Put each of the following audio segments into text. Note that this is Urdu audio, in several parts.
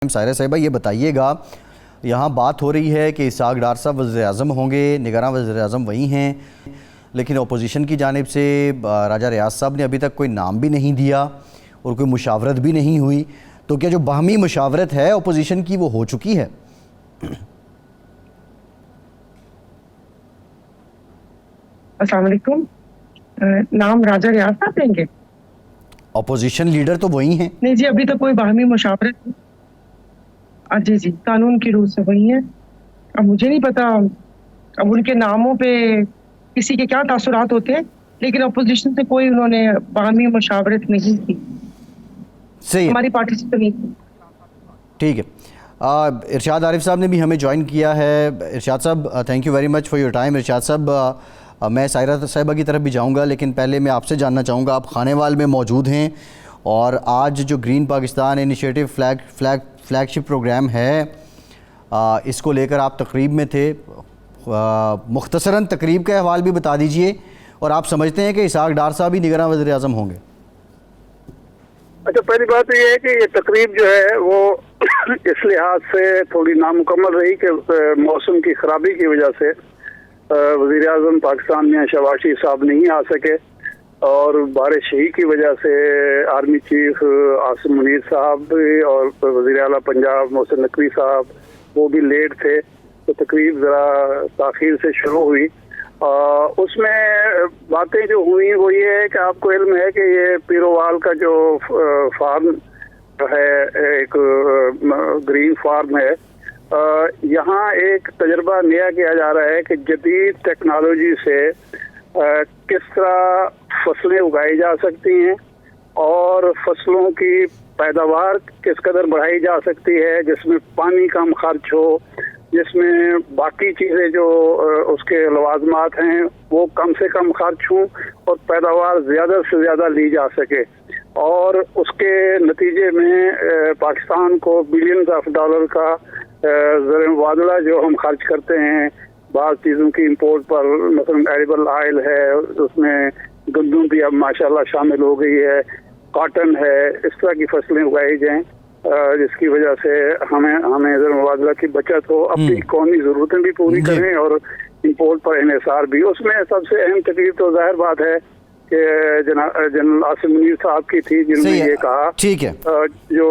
سائرہ صاحبہ یہ بتائیے گا، یہاں بات ہو رہی ہے کہ اسحاق ڈار صاحب وزیر اعظم ہوں گے، نگراں وزیر اعظم وہی ہیں، لیکن اپوزیشن کی جانب سے راجہ ریاض صاحب نے ابھی تک کوئی نام بھی نہیں دیا اور کوئی مشاورت بھی نہیں ہوئی، تو کیا جو باہمی مشاورت ہے اپوزیشن کی وہ ہو چکی ہے؟ السلام علیکم. نام راجہ ریاض صاحب دیں گے؟ اپوزیشن لیڈر تو وہی ہیں. نہیں جی، ابھی تو کوئی باہمی مشاورت. جی قانون کی روح سے وہی ہیں. اب مجھے نہیں پتا اب ان کے ناموں پہ کسی کے کیا تاثرات ہوتے ہیں، لیکن اپوزیشن سے کوئی انہوں نے باہمی مشاورت نہیں کی. صحیح، ہماری پارٹی سے تو نہیں کی. ٹھیک ہے. ارشاد عارف صاحب نے بھی ہمیں جوائن کیا ہے. Irshad sahab thank you very much for your time. Irshad sahab میں سائرہ صاحبہ کی طرف بھی جاؤں گا، لیکن پہلے میں آپ سے جاننا چاہوں گا، آپ خانے وال میں موجود ہیں اور آج جو گرین پاکستان انیشیٹو فلیگ شپ پروگرام ہے اس کو لے کر آپ تقریب میں تھے. مختصراً تقریب کا احوال بھی بتا دیجئے، اور آپ سمجھتے ہیں کہ اسحاق ڈار صاحب ہی نگراں وزیر اعظم ہوں گے؟ اچھا، پہلی بات یہ ہے کہ یہ تقریب جو ہے وہ اس لحاظ سے تھوڑی نامکمل رہی کہ موسم کی خرابی کی وجہ سے وزیر اعظم پاکستان میں شہباز شریف صاحب نہیں آ سکے، اور بارش ہی کی وجہ سے آرمی چیف عاصم منیر صاحب اور وزیر اعلیٰ پنجاب محسن نقوی صاحب وہ بھی لیٹ تھے، تو تقریب ذرا تاخیر سے شروع ہوئی. اس میں باتیں جو ہوئی وہ یہ ہے کہ آپ کو علم ہے کہ یہ پیروال کا جو فارم ہے ایک گرین فارم ہے، یہاں ایک تجربہ نیا کیا جا رہا ہے کہ جدید ٹیکنالوجی سے کس طرح فصلیں اگائی جا سکتی ہیں اور فصلوں کی پیداوار کس قدر بڑھائی جا سکتی ہے، جس میں پانی کم خرچ ہو، جس میں باقی چیزیں جو اس کے لوازمات ہیں وہ کم سے کم خرچ ہوں اور پیداوار زیادہ سے زیادہ لی جا سکے. اور اس کے نتیجے میں پاکستان کو بلینز آف ڈالر کا زر مبادلہ جو ہم خرچ کرتے ہیں بعض چیزوں کی امپورٹ پر، مثلا ایڈیبل آئل ہے، اس میں گندم بھی اب ماشاءاللہ شامل ہو گئی ہے، کاٹن ہے، اس طرح کی فصلیں اگائی جائیں جس کی وجہ سے ہمیں زر مبادلہ کی بچت ہو، اپنی قومی ضرورتیں بھی پوری کریں اور امپورٹ پر انحصار بھی. اس میں سب سے اہم تقریر تو ظاہر بات ہے کہ جنرل عاصم منیر صاحب کی تھی، جنہوں نے یہ کہا، ٹھیک ہے، جو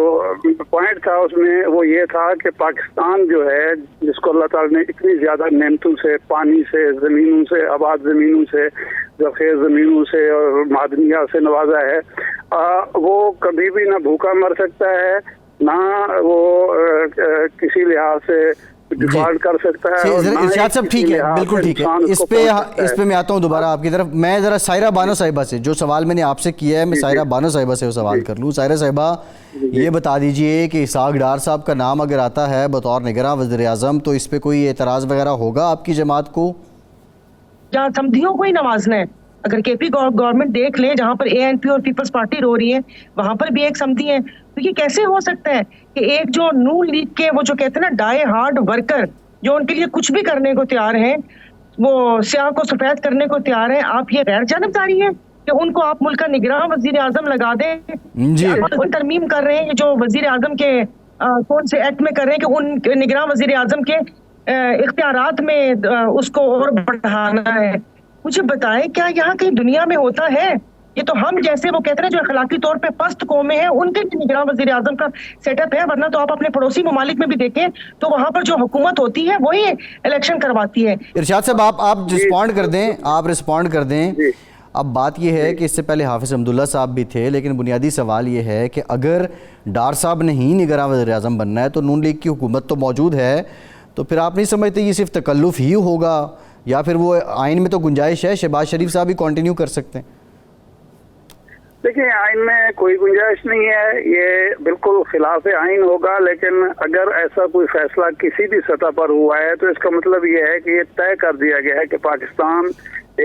پوائنٹ تھا اس میں وہ یہ تھا کہ پاکستان جو ہے جس کو اللہ تعالیٰ نے اتنی زیادہ نعمتوں سے، پانی سے، زمینوں سے، آباد زمینوں سے، ذخیر زمینوں سے اور معدنیات سے نوازا ہے، وہ کبھی بھی نہ بھوکا مر سکتا ہے نہ وہ کسی لحاظ سے ڈیفالٹ کر سکتا ہے. ارشاد صاحب ٹھیک ہے، بالکل ٹھیک ہے. اس پہ میں آتا ہوں دوبارہ آپ کی طرف. میں ذرا سائرہ بانو صاحبہ سے جو سوال میں نے آپ سے کیا ہے، میں سائرہ بانو صاحبہ سے وہ سوال کر لوں. سائرہ صاحبہ یہ بتا دیجئے کہ اسحاق ڈار صاحب کا نام اگر آتا ہے بطور نگراں وزیر اعظم تو اس پہ کوئی اعتراض وغیرہ ہوگا آپ کی جماعت کو؟ جہاں سمدھیوں کو ہی نوازنا ہے، اگر کے پی گورنمنٹ دیکھ لیں جہاں پر اے این پی اور پیپلز پارٹی رو رہی ہے وہاں پر بھی ایک سمدھی ہے، تو یہ کیسے ہو سکتا ہے کہ ایک جو نون لیگ کے وہ جو کہتے ہیں نا ڈائی ہارڈ ورکر جو ان کے لیے کچھ بھی کرنے کو تیار ہیں، وہ سیاہ کو سفید کرنے کو تیار ہیں، آپ یہ غیر جانبداری ہے کہ ان کو آپ ملک کا نگراں وزیر اعظم لگا دیں؟ ترمیم کر رہے ہیں جو وزیر اعظم کے کون سے ایکٹ میں کر رہے ہیں کہ ان نگراں وزیر اعظم کے اختیارات میں اس کو اور بڑھانا ہے. مجھے بتائیں کیا یہاں کہیں دنیا میں ہوتا ہے؟ یہ تو ہم جیسے وہ کہتے ہیں جو اخلاقی طور پہ پست قومیں ہیں ان کے نگراں وزیر اعظم کا سیٹ اپ ہے، ورنہ تو آپ اپنے پڑوسی ممالک میں بھی دیکھیں تو وہاں پر جو حکومت ہوتی ہے وہی الیکشن کرواتی ہے. ارشاد صاحب آپ رسپونڈ کر دیں، آپ رسپونڈ کر دیں. اب بات یہ ہے کہ اس سے پہلے حافظ عبداللہ صاحب بھی تھے، لیکن بنیادی سوال یہ ہے کہ اگر ڈار صاحب نے ہی نگراں وزیر اعظم بننا ہے تو نون لیگ کی حکومت تو موجود ہے، تو پھر آپ نہیں سمجھتے یہ صرف تکلف ہی ہوگا یا پھر وہ آئین میں تو گنجائش ہے شہباز شریف صاحب ہی کنٹینیو کر سکتے ہیں؟ دیکھیں، آئین میں کوئی گنجائش نہیں ہے، یہ بالکل خلاف آئین ہوگا، لیکن اگر ایسا کوئی فیصلہ کسی بھی سطح پر ہوا ہے تو اس کا مطلب یہ ہے کہ یہ طے کر دیا گیا ہے کہ پاکستان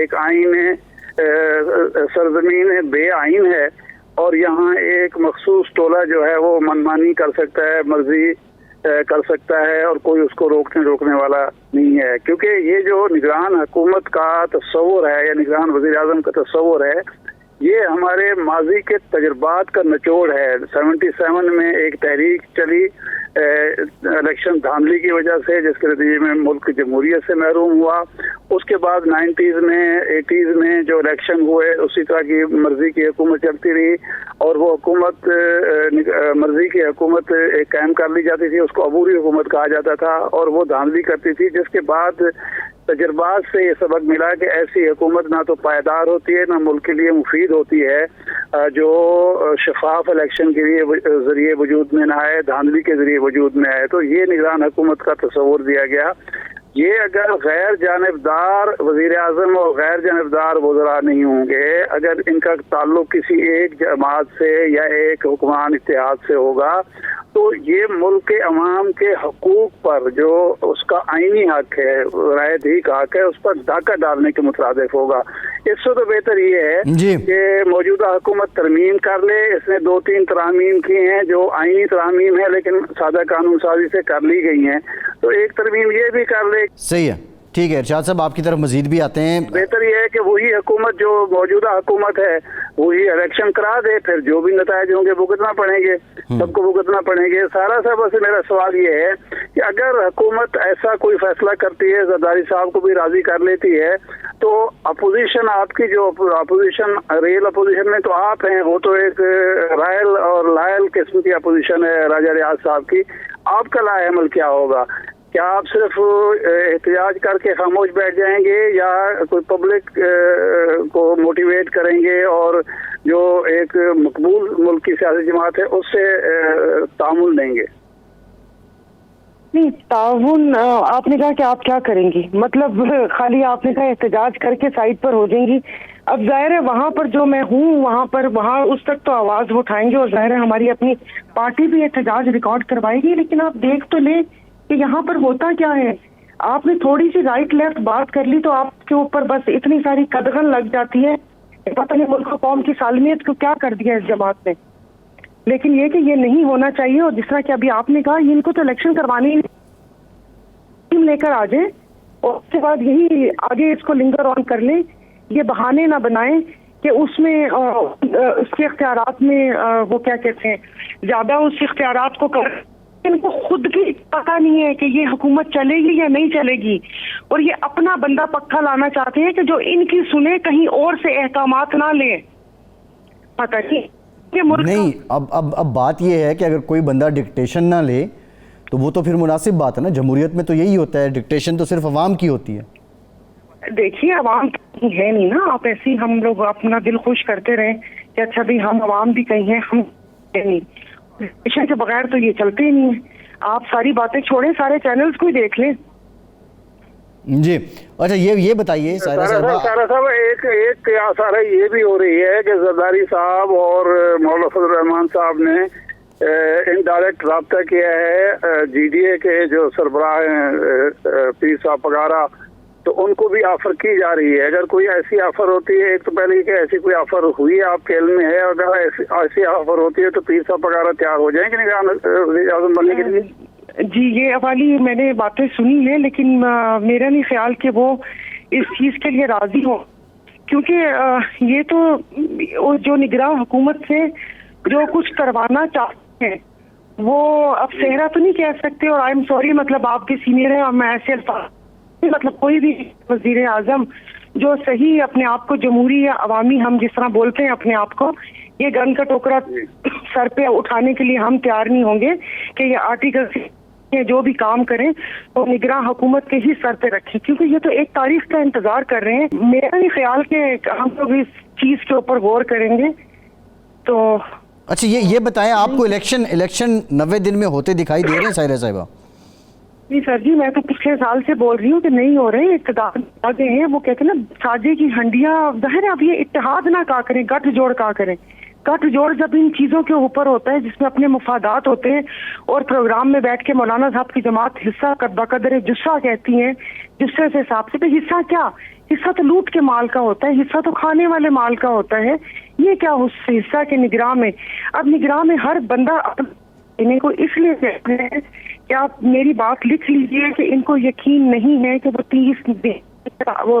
ایک آئین ہے، سرزمین ہے، بے آئین ہے، اور یہاں ایک مخصوص ٹولہ جو ہے وہ منمانی کر سکتا ہے، مرضی کر سکتا ہے، اور کوئی اس کو روکنے والا نہیں ہے. کیونکہ یہ جو نگران حکومت کا تصور ہے یا نگران وزیر اعظم کا تصور ہے، یہ ہمارے ماضی کے تجربات کا نچوڑ ہے. 77 میں ایک تحریک چلی الیکشن دھاندلی کی وجہ سے، جس کے نتیجے میں ملک جمہوریت سے محروم ہوا. اس کے بعد 90s میں 80s میں جو الیکشن ہوئے اسی طرح کی مرضی کی حکومت چلتی رہی، اور وہ حکومت مرضی کی حکومت قائم کر لی جاتی تھی، اس کو عبوری حکومت کہا جاتا تھا، اور وہ دھاندلی کرتی تھی. جس کے بعد تجربات سے یہ سبق ملا کہ ایسی حکومت نہ تو پائیدار ہوتی ہے، نہ ملک کے لیے مفید ہوتی ہے، جو شفاف الیکشن کے لیے ذریعے وجود میں نہ آئے، دھاندلی کے ذریعے وجود میں آئے. تو یہ نگران حکومت کا تصور دیا گیا. یہ اگر غیر جانبدار وزیر اعظم اور غیر جانبدار وزراء نہیں ہوں گے، اگر ان کا تعلق کسی ایک جماعت سے یا ایک حکمران اتحاد سے ہوگا، تو یہ ملک کے عوام کے حقوق پر جو اس کا آئینی حق ہے، رائے دہی کا حق ہے، اس پر ڈاکہ ڈالنے کے مترادف ہوگا. اس سے تو بہتر یہ ہے کہ موجودہ حکومت ترمیم کر لے. اس نے 2-3 ترامیم کی ہیں جو آئینی ترامیم ہے لیکن سادہ قانون سازی سے کر لی گئی ہیں، تو ایک ترمیم یہ بھی کر لے. صحیح ہے، ٹھیک ہے. ارشاد صاحب آپ کی طرف مزید بھی آتے ہیں. بہتر یہ ہے کہ وہی حکومت جو موجودہ حکومت ہے وہی الیکشن کرا دے، پھر جو بھی نتائج ہوں گے بھگتنا پڑیں گے، سب کو بھگتنا پڑیں گے. سارا صاحب سے میرا سوال یہ ہے کہ اگر حکومت ایسا کوئی فیصلہ کرتی ہے، زرداری صاحب کو بھی راضی کر لیتی ہے، تو اپوزیشن آپ کی جو اپوزیشن ریل اپوزیشن میں تو آپ ہیں، وہ تو ایک رائل اور لائل قسم کی اپوزیشن ہے راجہ ریاض صاحب کی. آپ کا لائے عمل کیا ہوگا؟ کیا آپ صرف احتجاج کر کے خاموش بیٹھ جائیں گے، یا کوئی پبلک کو موٹیویٹ کریں گے اور جو ایک مقبول ملک کی سیاسی جماعت ہے اس سے تعامل دیں گے؟ نہیں، تعاون آپ نے کہا کہ آپ کیا کریں گی، مطلب خالی آپ نے کہا احتجاج کر کے سائڈ پر ہو جائیں گی. اب ظاہر ہے وہاں پر جو میں ہوں وہاں اس تک تو آواز اٹھائیں گے، اور ظاہر ہے ہماری اپنی پارٹی بھی احتجاج ریکارڈ کروائے گی. لیکن آپ دیکھ تو لیں کہ یہاں پر ہوتا کیا ہے. آپ نے تھوڑی سی رائٹ لیفٹ بات کر لی تو آپ کے اوپر بس اتنی ساری قدغن لگ جاتی ہے، پتہ نہیں ملک و قوم کی سالمیت کو کیا کر دیا اس جماعت نے. لیکن یہ کہ یہ نہیں ہونا چاہیے، اور جس طرح کہ ابھی آپ نے کہا ان کو تو الیکشن کروانے لے کر آ جائیں، اور اس کے بعد یہی آگے اس کو لنگر آن کر لیں. یہ بہانے نہ بنائیں کہ اس میں اس کے اختیارات میں وہ کیا کہتے ہیں زیادہ اس اختیارات کو کر. ان کو خود کی پتہ نہیں ہے کہ یہ حکومت چلے گی یا نہیں چلے گی، اور یہ اپنا بندہ پکا لانا چاہتے ہیں کہ جو ان کی سنے کہیں اور سے احکامات نہ لیں. پتہ نہیں. اب بات یہ ہے کہ اگر کوئی بندہ ڈکٹیشن نہ لے تو وہ تو پھر مناسب بات ہے نا. جمہوریت میں تو یہی ہوتا ہے، ڈکٹیشن تو صرف عوام کی ہوتی ہے. دیکھیے عوام ہے نہیں نا، آپ ایسے ہی ہم لوگ اپنا دل خوش کرتے رہیں کہ اچھا بھی ہم عوام بھی کہیں ہیں، ہم نہیں. ڈکٹیشن کے بغیر تو یہ چلتے ہی نہیں ہے. آپ ساری باتیں چھوڑیں، سارے چینلز کو ہی دیکھ لیں. جی اچھا یہ بتائیے سارا صاحب ایک قیاس آ رہی یہ بھی ہو رہی ہے کہ زرداری صاحب اور مولانا فضل الرحمان صاحب نے انڈائریکٹ رابطہ کیا ہے جی ڈی اے کے جو سربراہ ہیں پیر صاحب پگارا، تو ان کو بھی آفر کی جا رہی ہے. اگر کوئی ایسی آفر ہوتی ہے، ایک تو پہلے کہ ایسی کوئی آفر ہوئی ہے آپ کے علم میں ہے، اگر ایسی آفر ہوتی ہے تو پیر صاحب پگارا تیار ہو جائیں گے نگران وزیر اعظم بننے کے لیے؟ جی یہ والی میں نے باتیں سنی ہیں، لیکن میرا نہیں خیال کہ وہ اس چیز کے لیے راضی ہو، کیونکہ یہ تو جو نگراں حکومت سے جو کچھ کروانا چاہتے ہیں وہ اب صحرا تو نہیں کہہ سکتے. اور آئی ایم سوری، مطلب آپ کے سینئر ہیں اور میں ایسے الفاظ، مطلب کوئی بھی وزیر اعظم جو صحیح اپنے آپ کو جمہوری یا عوامی، ہم جس طرح بولتے ہیں اپنے آپ کو، یہ گن کا ٹوکرا سر پہ اٹھانے کے لیے ہم تیار نہیں ہوں گے کہ یہ آرٹیکل جو بھی کام کریں تو نگراں حکومت کے ہی سر پہ رکھیں، کیونکہ یہ تو ایک تاریخ کا انتظار کر رہے ہیں. میرا نہیں خیال کہ ہم لوگ اس چیز کے اوپر غور کریں گے. تو اچھا یہ بتائیں، آپ کو الیکشن 90 دن میں ہوتے دکھائی دے رہے ہیں سائرہ صاحبہ؟ جی سر جی، میں تو پچھلے سال سے بول رہی ہوں کہ نہیں ہو رہے. اقتدار آگے ہیں، وہ کہتے ہیں نا ساجے کی ہنڈیاں. ظاہر ہے اب یہ اتحاد نہ کا کریں، گٹھ جوڑ کا کریں. گٹھ جوڑ جب ان چیزوں کے اوپر ہوتا ہے جس میں اپنے مفادات ہوتے ہیں، اور پروگرام میں بیٹھ کے مولانا صاحب کی جماعت حصہ بقدر جسہ کہتی ہیں، جسے سے حساب سے حصہ کیا، حصہ تو لوٹ کے مال کا ہوتا ہے، حصہ تو کھانے والے مال کا ہوتا ہے. یہ کیا حصہ کے نگراں میں؟ اب نگراں میں ہر بندہ اپنے کو اس لیے کہتے ہیں کہ آپ میری بات لکھ لیجئے کہ ان کو یقین نہیں ہے کہ وہ 30 وہ